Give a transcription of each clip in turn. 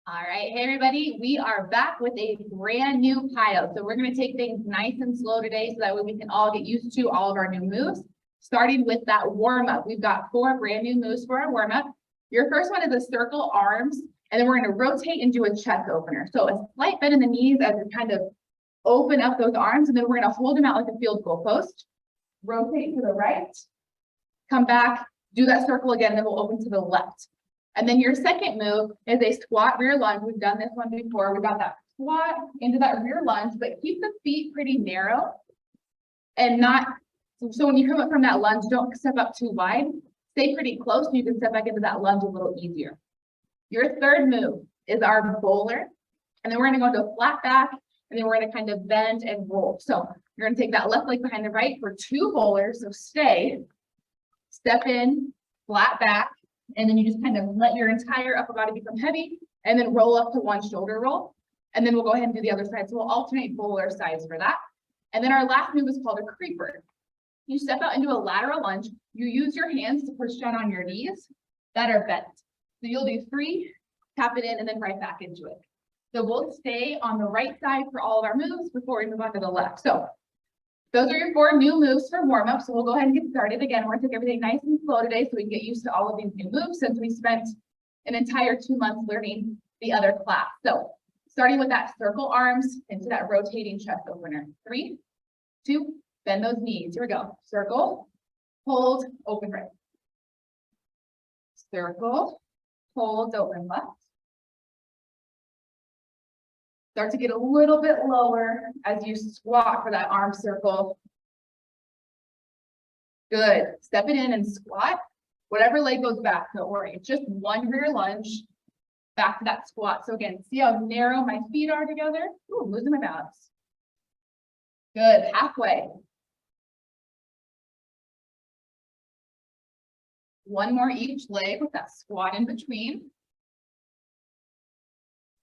All right, hey everybody, we are back with a brand new PiYo. So we're going to take things nice and slow today so that way we can all get used to all of our new moves. Starting with that warm up, we've got 4 brand new moves for our warm up. Your first one is a circle arms, and then we're going to rotate and do a chest opener. So a slight bend in the knees as we kind of open up those arms, and then we're going to hold them out like a field goal post. Rotate to the right, come back, do that circle again, then we'll open to the left. And then your second move is a squat rear lunge. We've done this one before. We got that squat into that rear lunge, but keep the feet pretty narrow and not, so when you come up from that lunge, don't step up too wide. Stay pretty close so you can step back into that lunge a little easier. Your third move is our bowler. And then we're gonna go into a flat back, and then we're gonna kind of bend and roll. So you're gonna take that left leg behind the right for 2 bowlers. So stay, step in, flat back, and then you just kind of let your entire upper body become heavy and then roll up to one shoulder roll. And then we'll go ahead and do the other side. So we'll alternate bowler sides for that. And then our last move is called a creeper. You step out into a lateral lunge. You use your hands to push down on your knees that are bent. So you'll do 3, tap it in, and then right back into it. So we'll stay on the right side for all of our moves before we move on to the left. So those are your 4 new moves for warm up. So we'll go ahead and get started. Again, we're gonna take everything nice and slow today so we can get used to all of these new moves since we spent an entire 2 months learning the other class. So starting with that circle arms into that rotating chest opener. 3, 2, bend those knees. Here we go. Circle, hold, open right. Circle, hold, open left. Start to get a little bit lower as you squat for that arm circle. Good. Step it in and squat. Whatever leg goes back, don't worry. It's just one rear lunge back to that squat. So again, see how narrow my feet are together? Ooh, I'm losing my balance. Good. Halfway. One more each leg with that squat in between.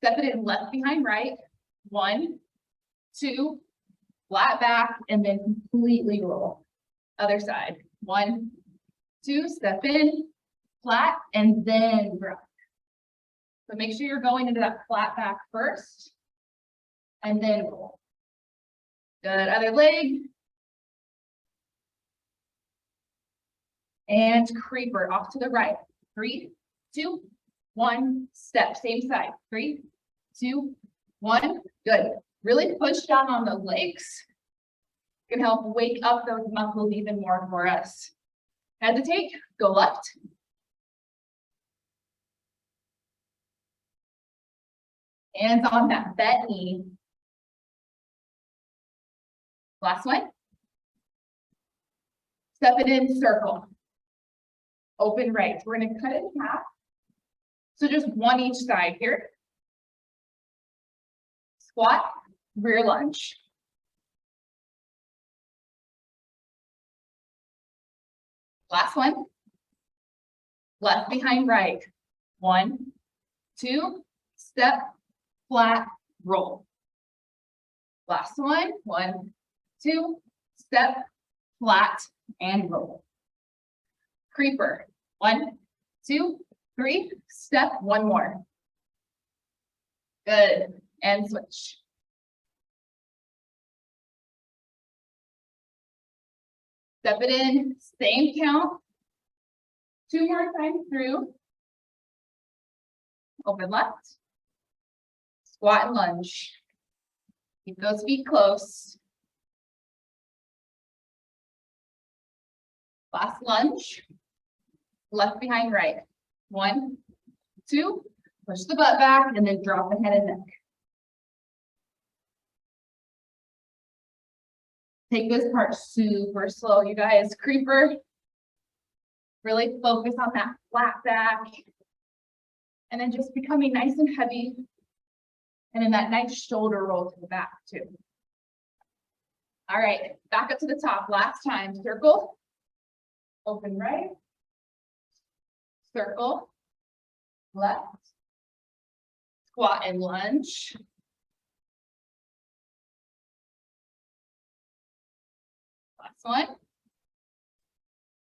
Step it in left behind right. 1, 2, flat back, and then completely roll. Other side. 1, 2, step in, flat, and then drop. So make sure you're going into that flat back first, and then roll. Good. Other leg. And creeper off to the right. 3, 2, 1, step, same side. 3, 2, 1, good. Really push down on the legs. Can help wake up those muscles even more for us. Hesitate, go left. Hands on that bent knee. Last one. Step it in, circle. Open right. We're going to cut it in half. So just one each side here. Squat, rear lunge. Last one. Left behind right. 1, 2, step, flat, roll. Last one. 1, 2, step, flat, and roll. Creeper. 1, 2, 3, step, one more. Good. And switch. Step it in, same count. 2 more times through. Open left. Squat and lunge. Keep those feet close. Last lunge. Left behind right. 1, 2, push the butt back, and then drop the head and neck. Take this part super slow, you guys. Creeper. Really focus on that flat back. And then just becoming nice and heavy. And then that nice shoulder roll to the back too. All right, back up to the top. Last time. Circle. Open right. Circle. Left. Squat and lunge. Last one.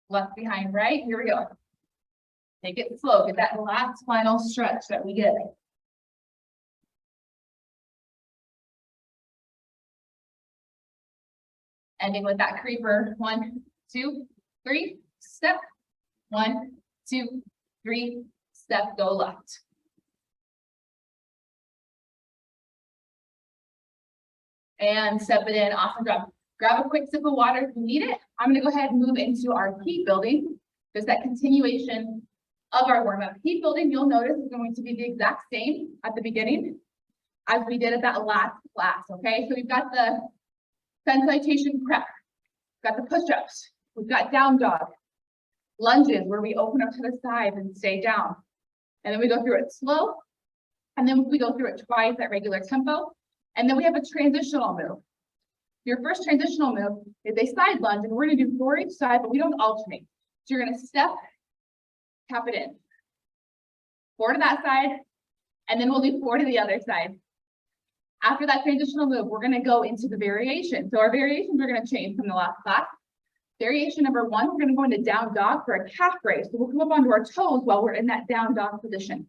Left behind right. Here we go. Take it slow. Get that last final stretch that we did. Ending with that creeper. 1, 2, 3, step. 1, 2, 3, step, go left. And step it in, awesome job. Grab a quick sip of water if you need it. I'm gonna go ahead and move into our heat building. There's that continuation of our warm-up. Heat building, you'll notice, is going to be the exact same at the beginning as we did at that last class, okay? So we've got the sensation prep, we've got the push-ups, we've got down dog, lunges where we open up to the side and stay down. And then we go through it slow, and then we go through it twice at regular tempo. And then we have a transitional move. Your first transitional move is a side lunge, and we're gonna do 4 each side, but we don't alternate. So you're gonna step, tap it in. 4 to that side, and then we'll do 4 to the other side. After that transitional move, we're gonna go into the variation. So our variations are gonna change from the last class. Variation number 1, we're gonna go into down dog for a calf raise. So we'll come up onto our toes while we're in that down dog position.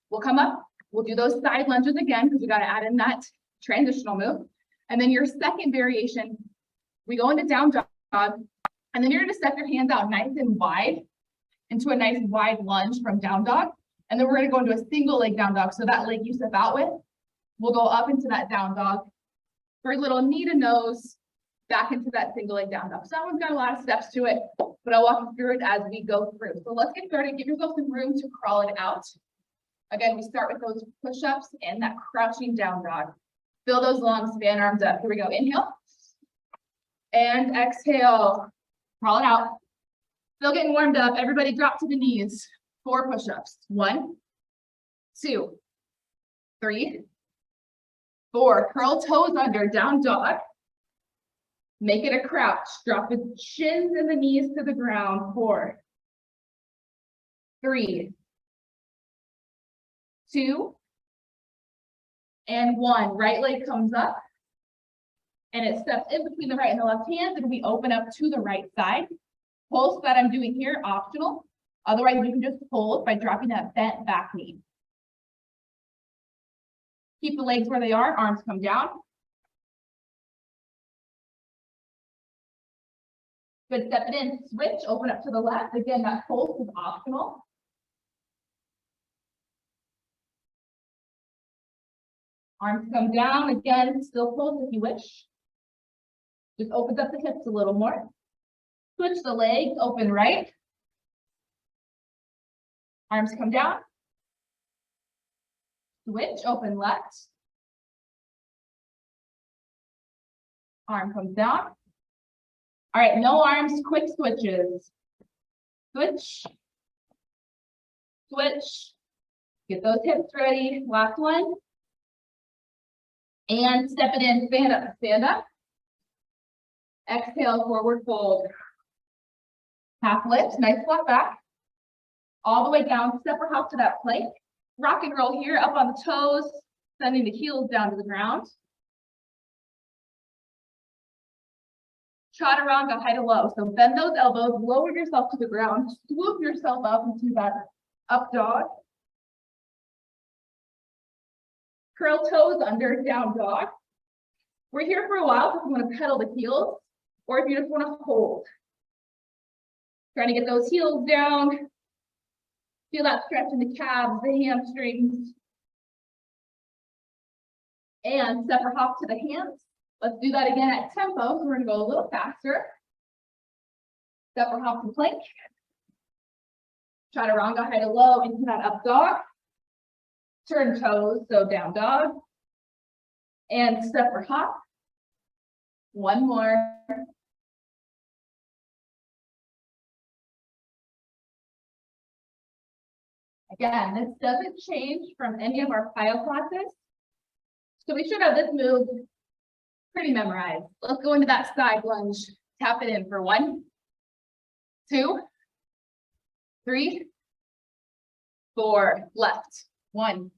We'll come up, we'll do those side lunges again, because we gotta add in that transitional move. And then your second variation, we go into down dog, and then you're gonna step your hands out nice and wide into a nice wide lunge from down dog. And then we're gonna go into a single leg down dog. So that leg you step out with, we'll go up into that down dog for a little knee to nose, back into that single leg down dog. So that one's got a lot of steps to it, but I'll walk you through it as we go through. So let's get started. Give yourself some room to crawl it out. Again, we start with those push-ups and that crouching down dog. Feel those lungs, span arms up. Here we go. Inhale. And exhale. Crawl it out. Still getting warmed up. Everybody drop to the knees. 4 push-ups. 1, 2, 3, 4. Curl toes under, down dog. Make it a crouch. Drop the shins and the knees to the ground. 4, 3, 2, and 1. Right leg comes up and it steps in between the right and the left hands, and we open up to the right side. Pulse that I'm doing here, optional. Otherwise, you can just hold by dropping that bent back knee. Keep the legs where they are, arms come down. Good, step it in, switch, open up to the left. Again, that pulse is optional. Arms come down, again, still pulse if you wish. Just opens up the hips a little more. Switch the legs, open right. Arms come down. Switch, open left. Arm comes down. All right, no arms, quick switches. Switch. Switch. Get those hips ready. Last one. And step it in, stand up, stand up. Exhale, forward fold. Half lift, nice flat back. All the way down, step or hop to that plank. Rock and roll here, up on the toes, sending the heels down to the ground. Chaturanga, high to low. So bend those elbows, lower yourself to the ground, swoop yourself up into that up dog. Curl toes under, down dog. We're here for a while if you want to pedal the heels, or if you just want to hold. Trying to get those heels down. Feel that stretch in the calves, the hamstrings. And step or hop to the hands. Let's do that again at tempo. So we're going to go a little faster. Step or hop to plank. Chaturanga, high to low, into that up dog. Turn toes, so down dog. And step or hop. One more. Again, this doesn't change from any of our PiYo classes. So we should have this move pretty memorized. Let's go into that side lunge. Tap it in for 1, 2, 3, 4. Left. 1,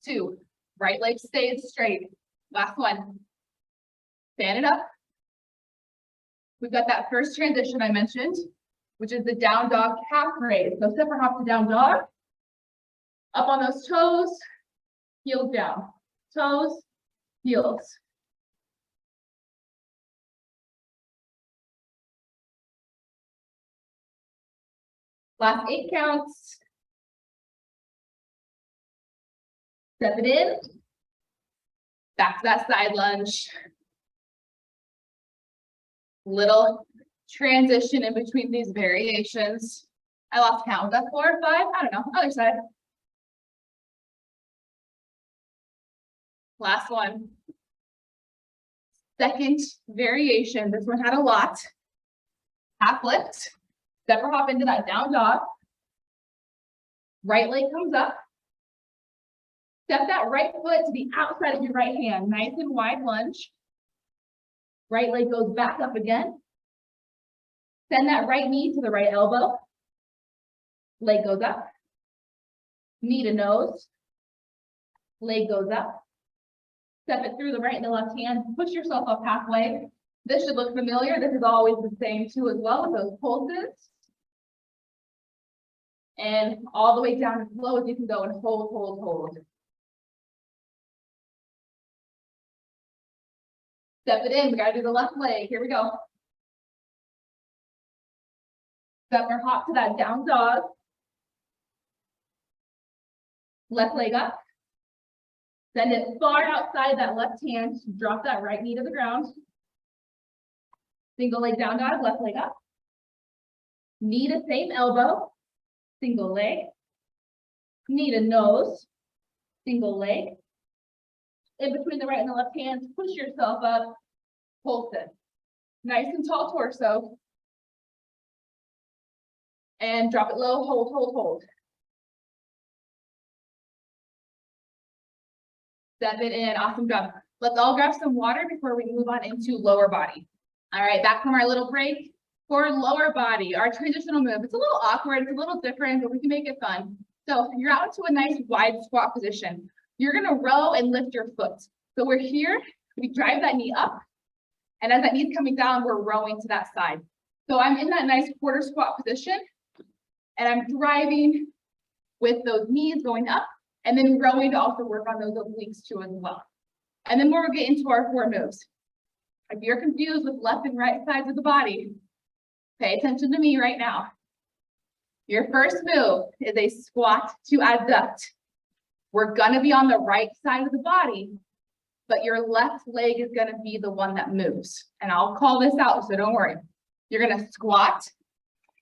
2. Right leg stays straight. Last one. Stand it up. We've got that first transition I mentioned, which is the down dog calf raise. So step or hop to down dog. Up on those toes, heels down. Toes, heels. Last 8 counts. Step it in. Back to that side lunge. Little transition in between these variations. I lost count. Was that 4 or 5? I don't know. Other side. Last one. Second variation. This one had a lot. Half lift. Step or hop into that down dog. Right leg comes up. Step that right foot to the outside of your right hand. Nice and wide lunge. Right leg goes back up again. Send that right knee to the right elbow. Leg goes up. Knee to nose. Leg goes up. Step it through the right and the left hand. Push yourself up halfway. This should look familiar. This is always the same too as well with those pulses. And all the way down as low as you can go and hold, hold, hold. Step it in. We got to do the left leg. Here we go. Step or hop to that down dog. Left leg up. Send it far outside that left hand. Drop that right knee to the ground. Single leg down dog, left leg up. Knee to same elbow. Single leg. Knee to nose. Single leg. In between the right and the left hands, push yourself up. Pulse it. Nice and tall torso. And drop it low, hold, hold, hold. Step it in, awesome job. Let's all grab some water before we move on into lower body. All right, back from our little break. For lower body, our transitional move, it's a little awkward, it's a little different, but we can make it fun. So you're out into a nice wide squat position. You're gonna row and lift your foot. So we're here, we drive that knee up, and as that knee's coming down, we're rowing to that side. So I'm in that nice quarter squat position, and I'm driving with those knees going up, and then rowing to also work on those obliques too as well. And then we'll get into our 4 moves. If you're confused with left and right sides of the body, pay attention to me right now. Your first move is a squat to adduct. We're gonna be on the right side of the body, but your left leg is gonna be the one that moves. And I'll call this out, so don't worry. You're gonna squat,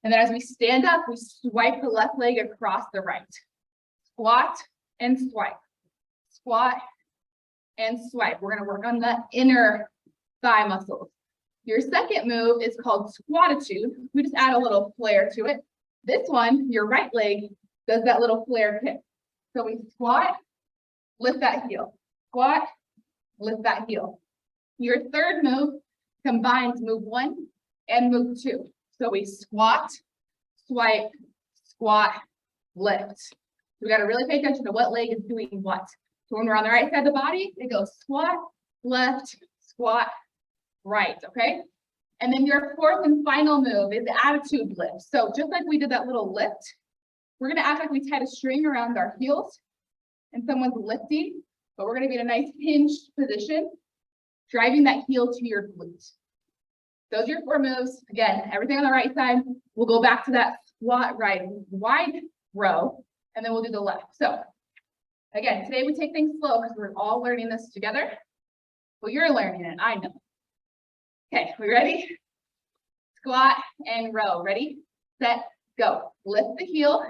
and then as we stand up, we swipe the left leg across the right. Squat and swipe. Squat and swipe. We're gonna work on the inner thigh muscles. Your second move is called squatitude. We just add a little flare to it. This one, your right leg does that little flare kick. So we squat, lift that heel. Squat, lift that heel. Your third move combines move 1 and move 2. So we squat, swipe, squat, lift. We got to really pay attention to what leg is doing what. So when we're on the right side of the body, it goes squat, left, squat, right, okay? And then your fourth and final move is the attitude lift. So just like we did that little lift, we're gonna act like we tied a string around our heels and someone's lifting, but we're gonna be in a nice hinged position, driving that heel to your glute. Those are your 4 moves. Again, everything on the right side. We'll go back to that squat right, wide row, and then we'll do the left. So again, today we take things slow because we're all learning this together. Well, you're learning it, I know. Okay, we ready? Squat and row. Ready, set, go. Lift the heel.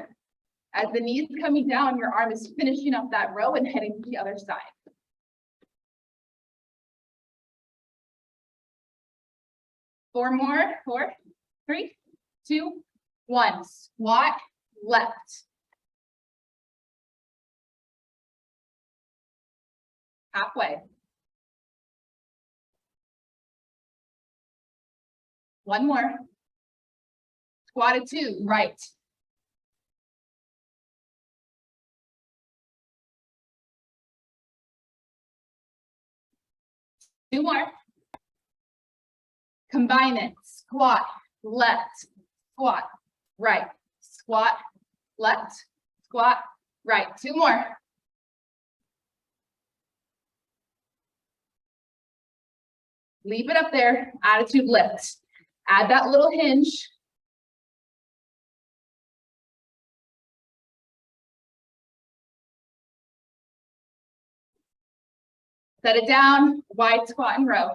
As the knee is coming down, your arm is finishing up that row and heading to the other side. Four more. 4, 3, 2, 1. Squat, left. Halfway. 1 more. Squatted 2, right. Two more. Combine it. Squat, left, squat, right. Squat, left, squat, right. 2 more. Leave it up there. Attitude lift. Add that little hinge. Set it down, wide squat and row.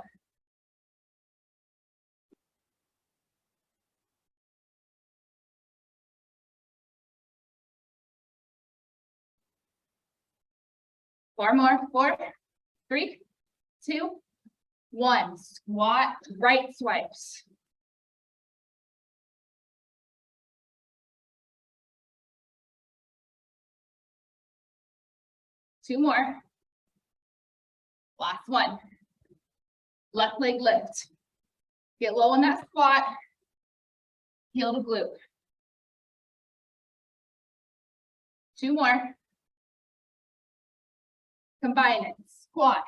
Four more, 4, 3, 2, 1. Squat, right swipes. Two more. Last one. Left leg lift. Get low in that squat. Heel to glute. Two more. Combine it. Squat,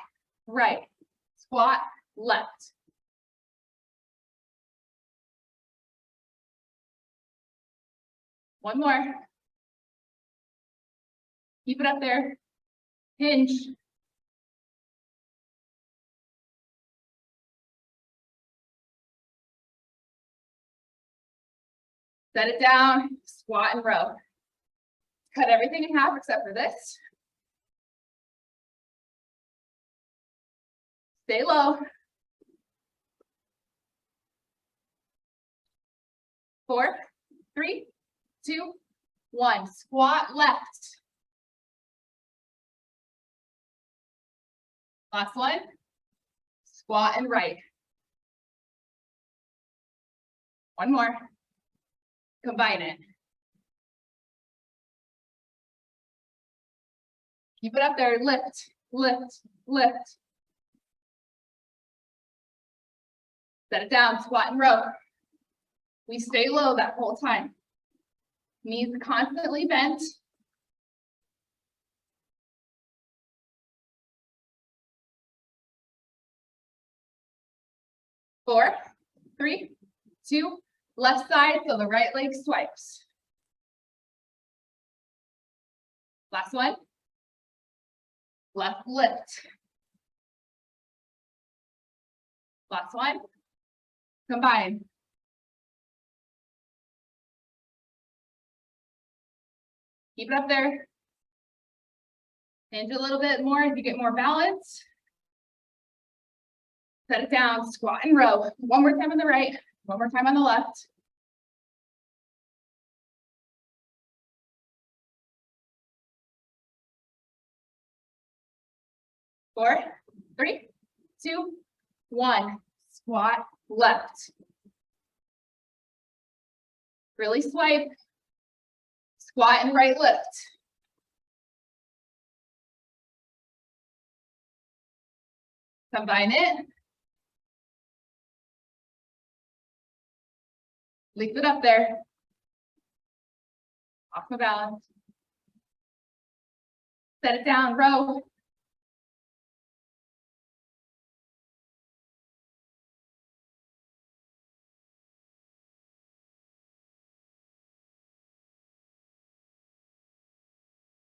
right. Squat, left. One more. Keep it up there. Hinge. Set it down, squat and row. Cut everything in half except for this. Stay low. 4, 3, 2, 1. Squat left. Last one. Squat and right. One more. Combine it. Keep it up there. Lift, lift, lift. Set it down, squat and row. We stay low that whole time. Knees constantly bent. Four, 3, 2, left side, so the right leg swipes. Last one. Left lift. Last one. Combine. Keep it up there. Hinge a little bit more if you get more balance. Set it down, squat and row. One more time on the right, one more time on the left. Four, 3, 2, 1. Squat left. Really swipe. Squat and right lift. Combine it. Lift it up there. Off the balance. Set it down, row.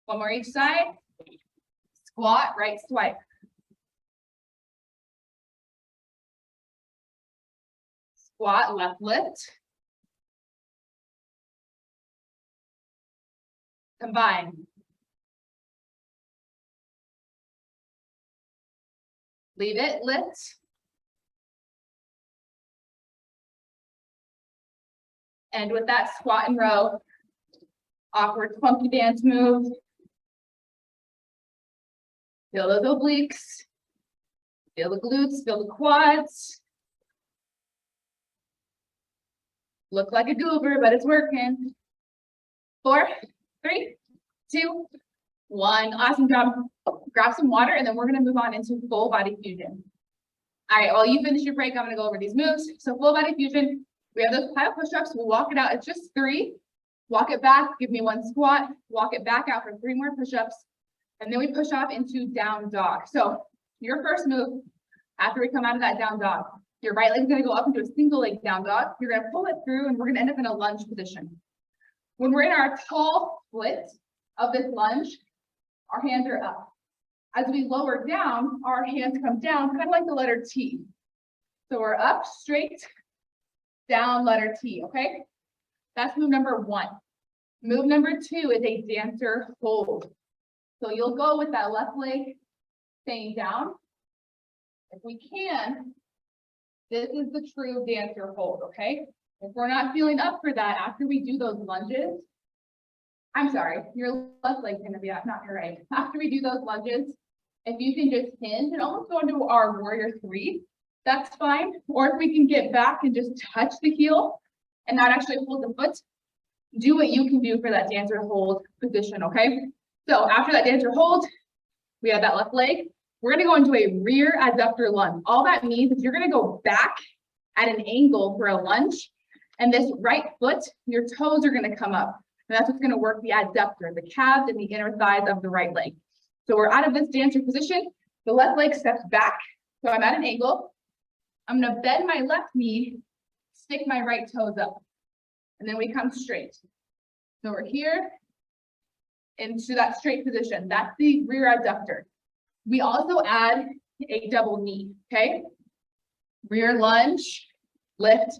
One more each side. Squat, right swipe. Squat, left lift. Combine. Leave it, lift. And with that squat and row, awkward funky dance move. Feel those obliques. Feel the glutes, feel the quads. Look like a goober, but it's working. 4, 3, 2, 1. Awesome job. Grab some water, and then we're gonna move on into full body fusion. All right, while you finish your break, I'm gonna go over these moves. So full body fusion, we have those plyo push-ups. We'll walk it out. It's just 3. Walk it back, give me 1 squat, walk it back out for 3 more push-ups, and then we push off into down dog. So your first move, after we come out of that down dog, your right leg is gonna go up into a single leg down dog. You're gonna pull it through, and we're gonna end up in a lunge position. When we're in our tall split of this lunge, our hands are up. As we lower down, our hands come down, kind of like the letter T. So we're up, straight, down, letter T, okay? That's move number 1. Move number 2 is a dancer hold. So you'll go with that left leg staying down, If we can, this is the true dancer hold, okay? If we're not feeling up for that after we do those lunges, I'm sorry, your left leg's gonna be up, not your right. After we do those lunges, if you can just hinge and almost go into our warrior 3, that's fine. Or if we can get back and just touch the heel and not actually hold the foot, do what you can do for that dancer hold position, okay? So after that dancer hold, we have that left leg. We're gonna go into a rear adductor lunge. All that means is you're gonna go back at an angle for a lunge, and this right foot, your toes are gonna come up. And that's what's gonna work the adductor, the calves and the inner thighs of the right leg. So we're out of this dancer position. The left leg steps back. So I'm at an angle. I'm gonna bend my left knee, stick my right toes up, and then we come straight. So we're here into that straight position. That's the rear adductor. We also add a double knee, okay? Rear lunge, lift,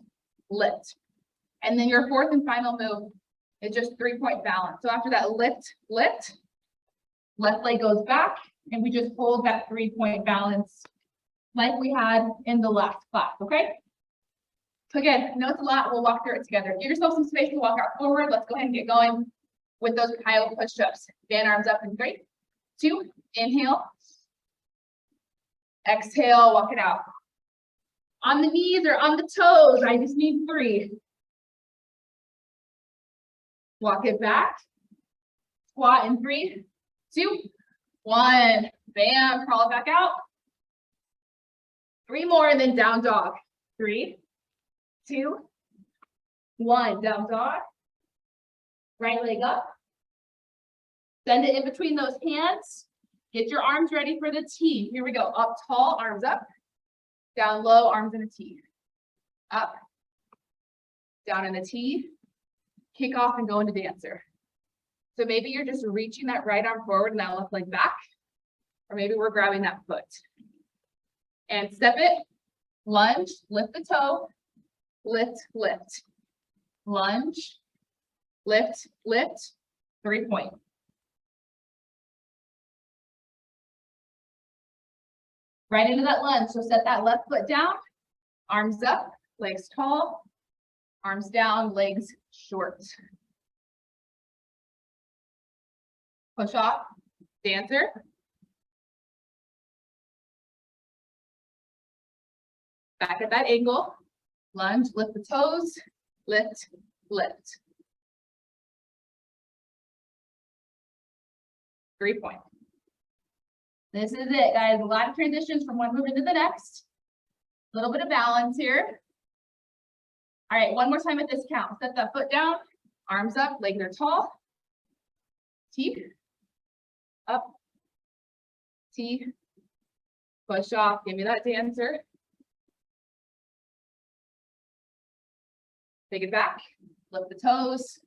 lift. And then your fourth and final move is just 3-point balance. So after that lift, lift, left leg goes back, and we just hold that 3-point balance like we had in the last class, okay? So again, I know it's a lot, we'll walk through it together. Give yourself some space to walk out forward. Let's go ahead and get going with those PiYo push-ups. Stand arms up in 3, 2, inhale. Exhale, walk it out. On the knees or on the toes, I just need 3. Walk it back. Squat in 3, 2, 1. Bam, crawl it back out. 3 more, and then down dog. 3, 2, 1. Down dog. Right leg up. Send it in between those hands. Get your arms ready for the T. Here we go. Up tall, arms up. Down low, arms in a T. Up. Down in the T. Kick off and go into dancer. So maybe you're just reaching that right arm forward and that left leg back. Or maybe we're grabbing that foot. And step it. Lunge. Lift the toe. Lift, lift. Lunge. Lift, lift. 3-point. Right into that lunge. So set that left foot down, arms up, legs tall, arms down, legs short. Push off, dancer. Back at that angle, lunge, lift the toes, lift, lift. 3-point. This is it, guys. A lot of transitions from one move into the next. A little bit of balance here. All right, one more time at this count. Set that foot down, arms up, legs are tall. T, up, T, push off. Give me that dancer. Take it back, lift the toes,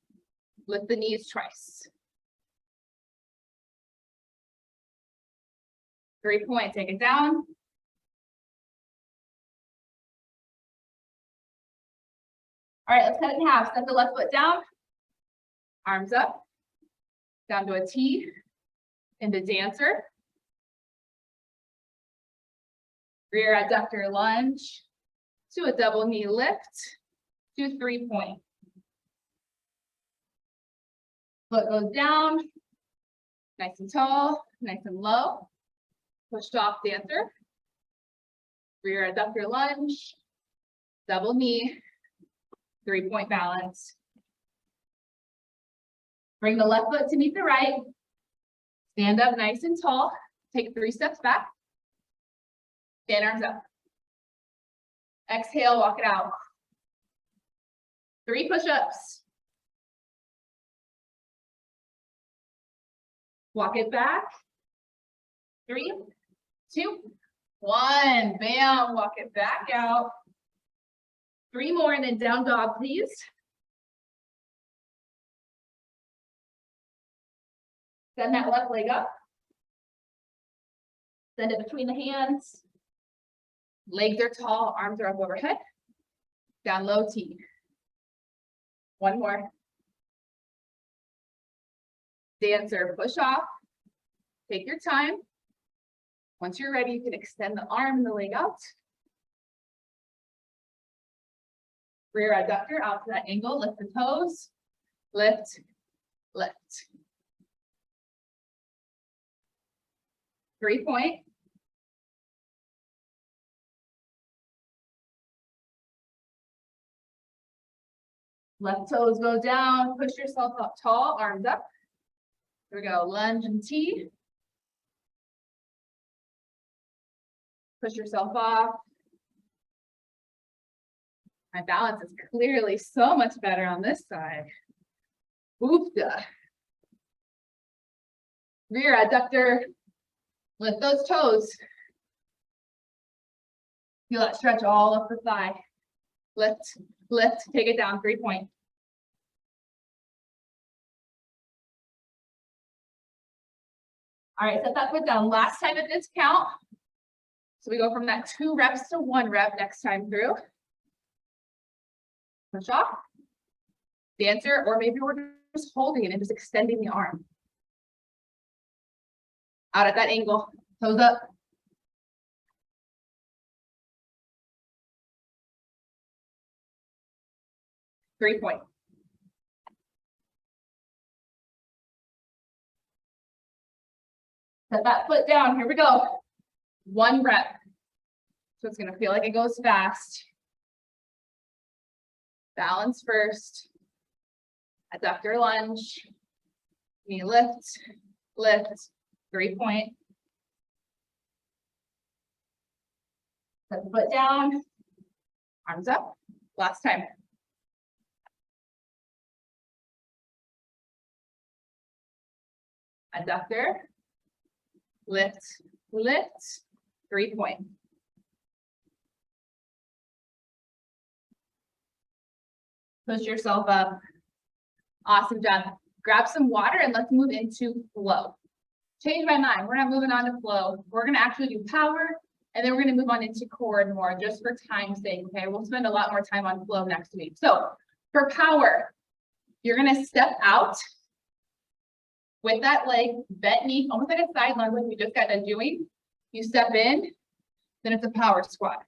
lift the knees twice. 3-point, take it down. All right, let's cut it in half. Set the left foot down, arms up, down to a T, into dancer. Rear adductor lunge, to a double knee lift, to 3-point. Foot goes down, nice and tall, nice and low. Pushed off dancer, rear adductor lunge, double knee, 3-point balance. Bring the left foot to meet the right. Stand up nice and tall. Take 3 steps back. Stand arms up. Exhale, walk it out. 3 push-ups. Walk it back. 3, 2, 1. Bam, walk it back out. 3 more and then down dog, please. Send that left leg up. Send it between the hands. Legs are tall, arms are up overhead. Down low T. 1 more. Dancer, push off. Take your time. Once you're ready, you can extend the arm and the leg out. Rear adductor out to that angle, lift the toes, lift, lift. 3-point. Left toes go down, push yourself up tall, arms up. Here we go, lunge and T. Push yourself off. My balance is clearly so much better on this side. Oofda. Rear adductor. Lift those toes. Feel that stretch all up the thigh. Lift, lift, take it down, 3-point. All right, set that foot down. Last time at this count. So we go from that 2 reps to 1 rep next time through. Push off. Dancer, or maybe we're just holding it and just extending the arm. Out at that angle, toes up. Three-point. Set that foot down, here we go. 1 rep. So it's gonna feel like it goes fast. Balance first. Adductor lunge. Knee lift, lift, 3-point. Set the foot down. Arms up. Last time. Adductor. Lift, lift, 3-point. Push yourself up. Awesome job. Grab some water and let's move into flow. Change my mind. We're not moving on to flow. We're going to actually do power, and then we're going to move on into core and more just for time's sake. Okay, we'll spend a lot more time on flow next week. So for power, you're going to step out with that leg, bent knee, almost like a side lunge like we just got done doing. You step in, then it's a power squat.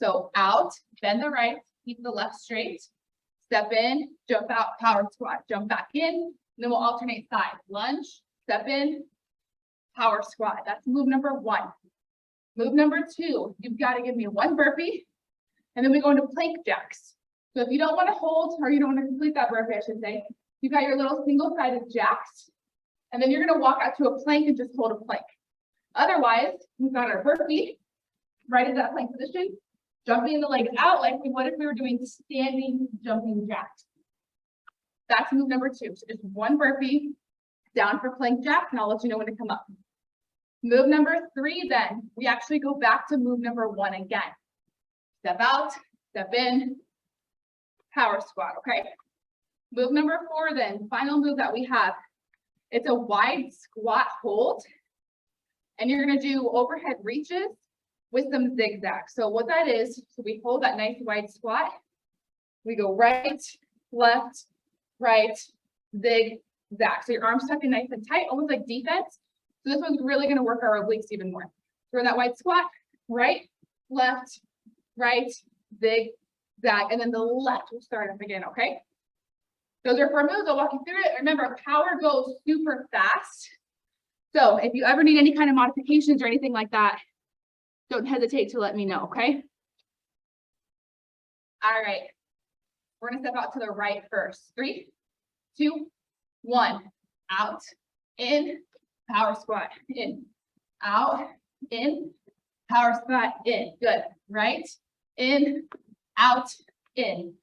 So out, bend the right, keep the left straight. Step in, jump out, power squat, jump back in, then we'll alternate sides. Lunge, step in, power squat. That's move number 1. Move number 2, you've got to give me 1 burpee, and then we go into plank jacks. So if you don't want to hold, or you don't want to complete that burpee, I should say, you've got your little single-sided jacks, and then you're going to walk out to a plank and just hold a plank. Otherwise, we've got our burpee right in that plank position, jumping the legs out like we would if we were doing standing jumping jacks. That's move number 2. So just 1 burpee down for plank jack, and I'll let you know when to come up. Move number 3, then we actually go back to move number 1 again. Step out, step in, power squat, okay? Move number 4, then final move that we have. It's a wide squat hold, and you're gonna do overhead reaches with some zigzags. So what that is, so we hold that nice wide squat. We go right, left, right, zig, zag. So your arms tucked in nice and tight, almost like defense. So this one's really going to work our obliques even more. So we're in that wide squat, right, left, right, zig, zag, and then the left will start up again, okay? Those are 4 moves. I'll walk you through it. Remember, power goes super fast. So if you ever need any kind of modifications or anything like that, don't hesitate to let me know, okay? All right. We're going to step out to the right first. 3, 2, 1. Out, in, power squat, in, out, in, power squat, in. Good. Right, in, out, in,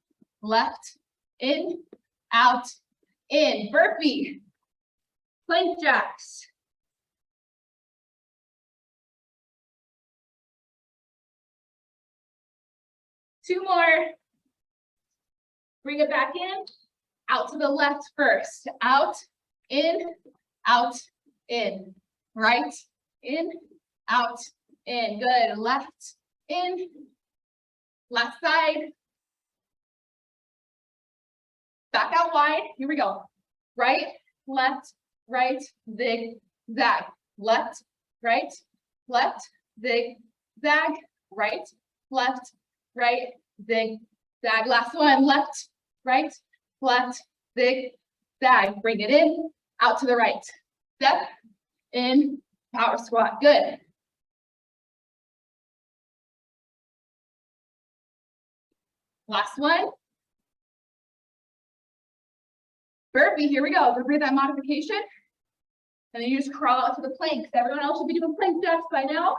left, in, out, in. Burpee, plank jacks. Two more. Bring it back in. Out to the left first. Out, in, right, in, out, in. Good. Left, in, left side. Back out wide. Here we go. Right, zig, zag. Left, right, left, zig, zag, right, left, right, zig, zag. Last one, left, right, left, zig, zag. Bring it in, out to the right. Step, in, power squat. Good. Last one. Burpee, here we go. Repeat that modification. And then you just crawl out to the planks. Everyone else should be doing plank jacks by now.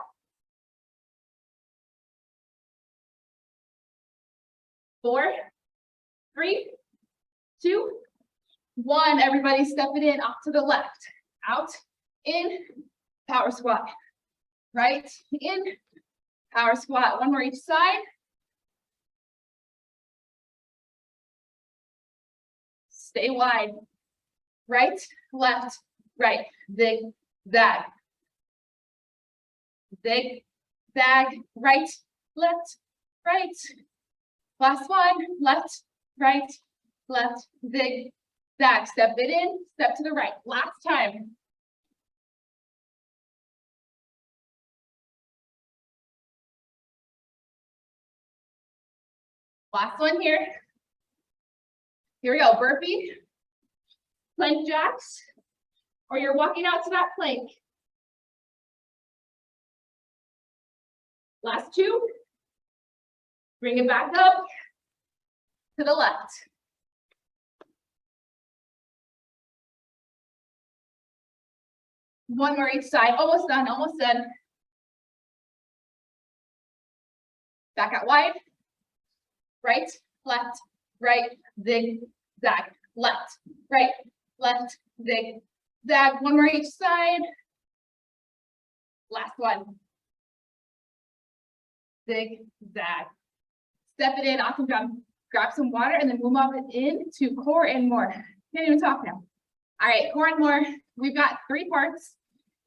4, 3, 2, 1. Everybody step it in, off to the left. Out, in, power squat. Right, in, power squat. One more each side. Stay wide. Right, left, right. Zig, zag. Zig, zag. Right, left, right. Last one. Left, right, left. Zig, zag. Step it in, step to the right. Last time. Last one here. Here we go, burpee, plank jacks, or you're walking out to that plank. Last 2. Bring it back up to the left. One more each side, almost done, almost done. Back out wide, right, left, right, zig, zag, left, right, left, zig, zag. One more each side. Last one. Zig, zag. Step it in, awesome job. Grab some water and then move off it into core and more. Can't even talk now. All right, core and more. We've got 3 parts.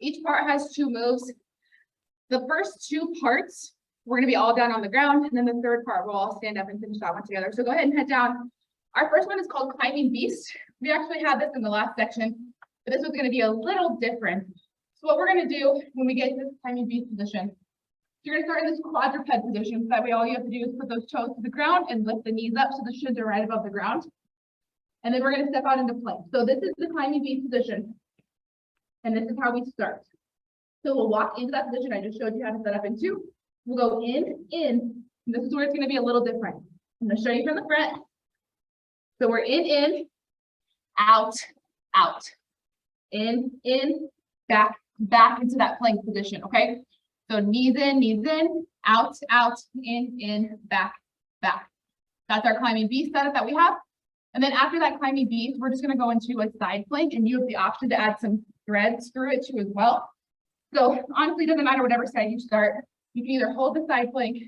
Each part has 2 moves. The first 2 parts, we're gonna be all down on the ground, and then the third part, we'll all stand up and finish that one together. So go ahead and head down. Our first one is called climbing beast. We actually had this in the last section, but this was gonna be a little different. So what we're gonna do when we get to this climbing beast position, you're gonna start in this quadruped position. So that way all you have to do is put those toes to the ground and lift the knees up so the shins are right above the ground. And then we're gonna step out into plank. So this is the climbing beast position. And this is how we start. So we'll walk into that position. I just showed you how to set up in 2. We'll go in. And this is where it's gonna be a little different. I'm gonna show you from the front. So we're in, out, out. In, back into that plank position, okay? So knees in, out, in, back. That's our climbing beast setup that we have. And then after that climbing beast, we're just gonna go into a side plank, and you have the option to add some threads through it too as well. So honestly, it doesn't matter whatever side you start. You can either hold the side plank,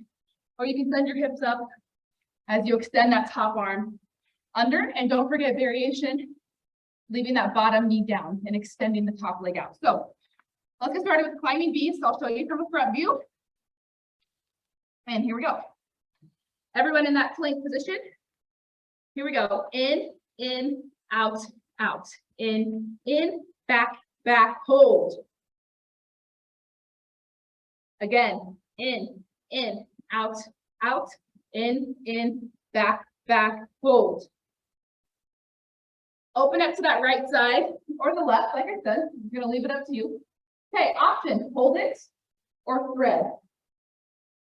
or you can send your hips up as you extend that top arm under. And don't forget variation, leaving that bottom knee down and extending the top leg out. So let's get started with climbing beast. I'll show you from a front view. And here we go. Everyone in that plank position. Here we go. In, out, in, back, hold. Again, in, out, in, back, hold. Open up to that right side or the left, like I said. I'm gonna leave it up to you. Okay, option, hold it or thread.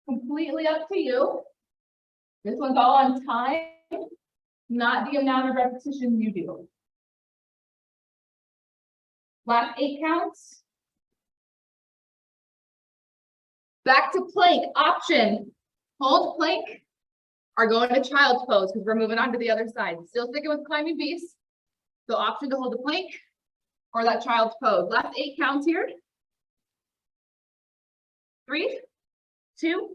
Completely up to you. This one's all on time, not the amount of repetitions you do. Last 8 counts. Back to plank, option. Hold plank or go into child's pose because we're moving on to the other side. Still sticking with climbing beast. So option to hold the plank or that child's pose. Last 8 counts here. 3, 2,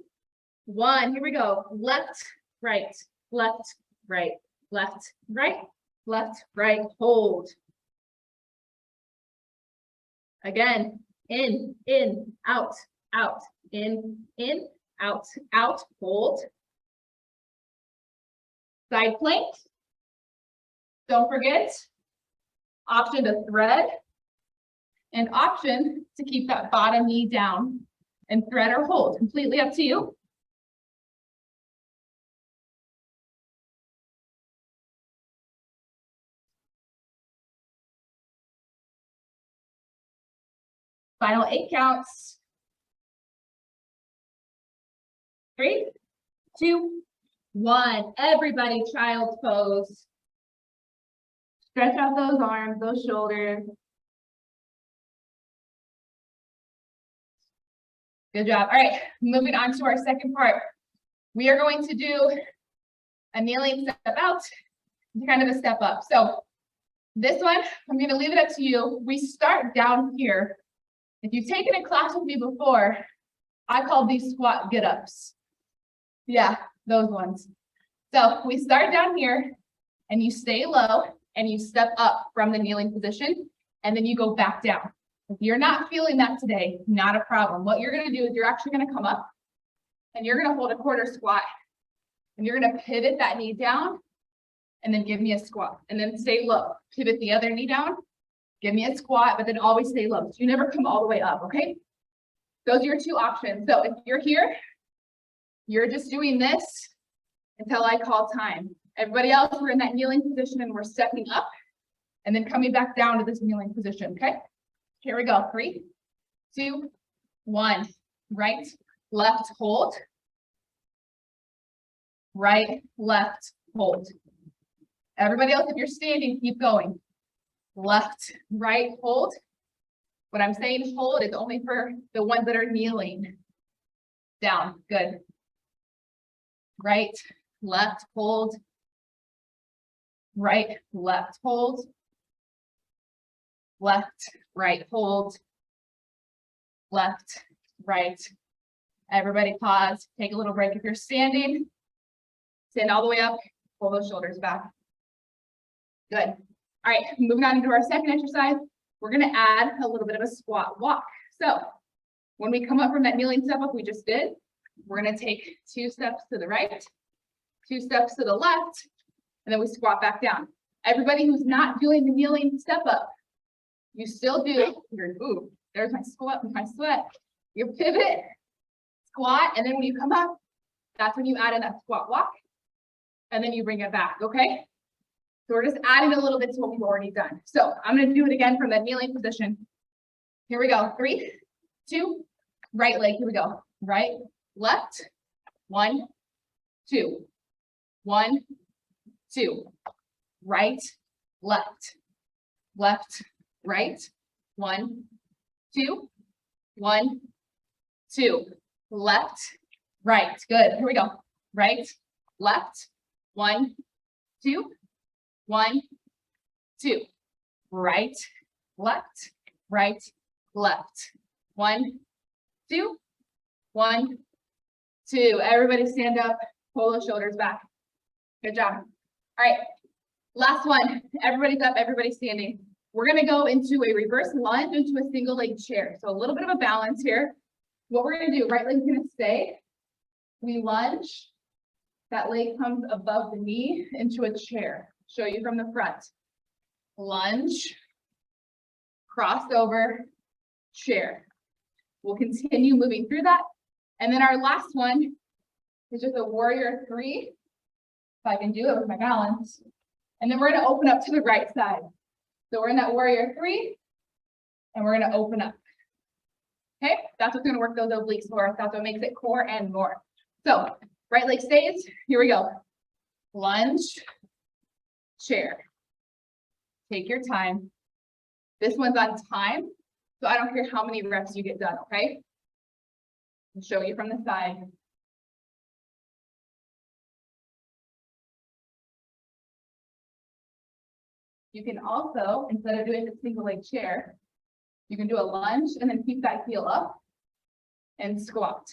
1. Here we go. Left, right, left, right, left, right, left, right. Hold. Again, in, out, in, out, hold. Side plank. Don't forget, option to thread and option to keep that bottom knee down and thread or hold, completely up to you. Final 8 counts. 3, 2, 1. Everybody, child's pose. Stretch out those arms, those shoulders. Good job. All right, moving on to our second part. We are going to do a kneeling step out, kind of a step up. So this one, I'm going to leave it up to you. We start down here. If you've taken a class with me before, I call these squat get-ups. Yeah, those ones. So we start down here and you stay low and you step up from the kneeling position and then you go back down. If you're not feeling that today, not a problem. What you're going to do is you're actually going to come up and you're going to hold a quarter squat and you're going to pivot that knee down and then give me a squat and then stay low. Pivot the other knee down, give me a squat, but then always stay low. So you never come all the way up, okay? Those are your 2 options. So if you're here, you're just doing this until I call time. Everybody else, we're in that kneeling position and we're stepping up and then coming back down to this kneeling position, okay? Here we go. 3, 2, 1. Right, left, hold. Right, left, hold. Everybody else, if you're standing, keep going. Left, right, hold. When I'm saying hold, it's only for the ones that are kneeling. Down, good. Right, left, hold. Right, left, hold. Left, right, hold. Left, right. Everybody pause, take a little break. If you're standing, stand all the way up, pull those shoulders back. Good. All right, moving on to our second exercise, we're gonna add a little bit of a squat walk. So when we come up from that kneeling step up we just did, we're gonna take 2 steps to the right, 2 steps to the left, and then we squat back down. Everybody who's not doing the kneeling step up, you still do your, ooh, there's my squat, my sweat. You pivot, squat, and then when you come up, that's when you add in that squat walk, and then you bring it back, okay? So we're just adding a little bit to what we've already done. So I'm gonna do it again from that kneeling position. Here we go, 3, 2, right leg, here we go. Right, left, 1, 2, 1, 2, right, left, left, right, 1, 2, 1, 2, left, right, good, here we go, right, left, 1, 2, 1, 2, right, left, right, left, 1, 2, 1, 2, everybody stand up, pull those shoulders back, good job. All right, last one, everybody's up, everybody's standing. We're gonna go into a reverse lunge into a single leg chair. So a little bit of a balance here. What we're gonna do, right leg's gonna stay. We lunge, that leg comes above the knee into a chair. Show you from the front. Lunge, cross over, chair. We'll continue moving through that. And then our last one is just a warrior 3. If I can do it with my balance. And then we're gonna open up to the right side. So we're in that warrior 3, and we're gonna open up. Okay, that's what's gonna work those obliques for us. That's what makes it core and more. So right leg stays, here we go. Lunge, chair. Take your time. This one's on time, so I don't care how many reps you get done, okay? I'll show you from the side. You can also, instead of doing the single leg chair, you can do a lunge and then keep that heel up and squat.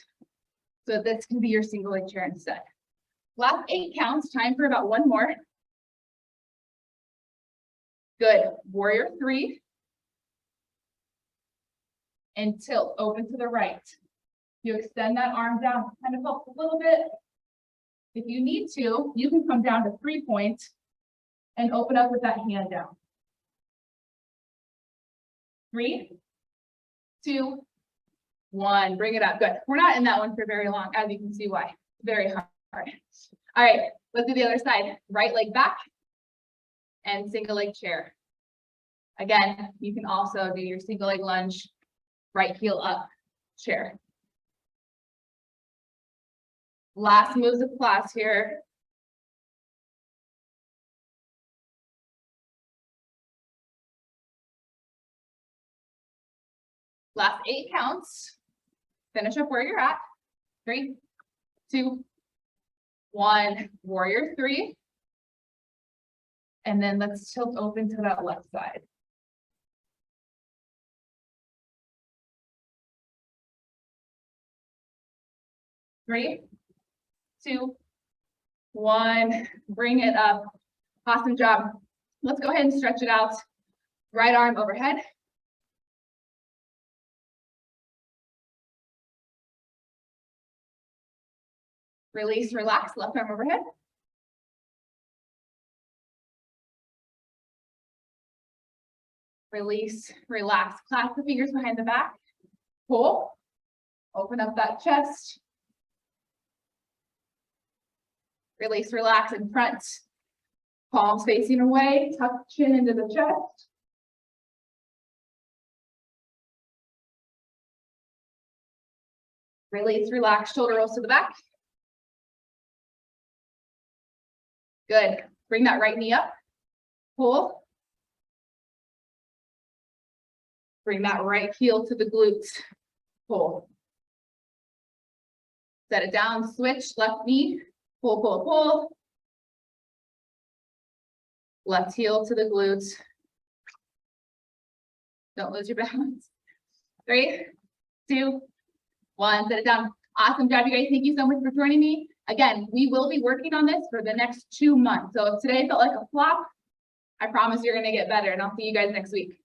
So this can be your single leg chair instead. Last 8 counts, time for about 1 more. Good, warrior 3. And tilt, open to the right. You extend that arm down, kind of helps a little bit. If you need to, you can come down to 3-point and open up with that hand down. 3, 2, 1, bring it up. Good. We're not in that one for very long, as you can see why. Very hard. All right, let's do the other side. Right leg back and single leg chair. Again, you can also do your single leg lunge, right heel up, chair. Last moves of class here. Last 8 counts. Finish up where you're at. 3, 2, 1, warrior 3. And then let's tilt open to that left side. Three, 2, 1, bring it up. Awesome job. Let's go ahead and stretch it out. Right arm overhead. Release, relax, left arm overhead. Release, relax, clasp the fingers behind the back. Pull, open up that chest. Release, relax in front. Palms facing away, tuck chin into the chest. Release, relax, shoulder rolls to the back. Good. Bring that right knee up. Pull. Bring that right heel to the glutes. Pull. Set it down, switch, left knee. Pull, pull, pull. Left heel to the glutes. Don't lose your balance. 3, 2, 1, set it down. Awesome job, you guys. Thank you so much for joining me. Again, we will be working on this for the next 2 months. So if today felt like a flop, I promise you're going to get better, and I'll see you guys next week.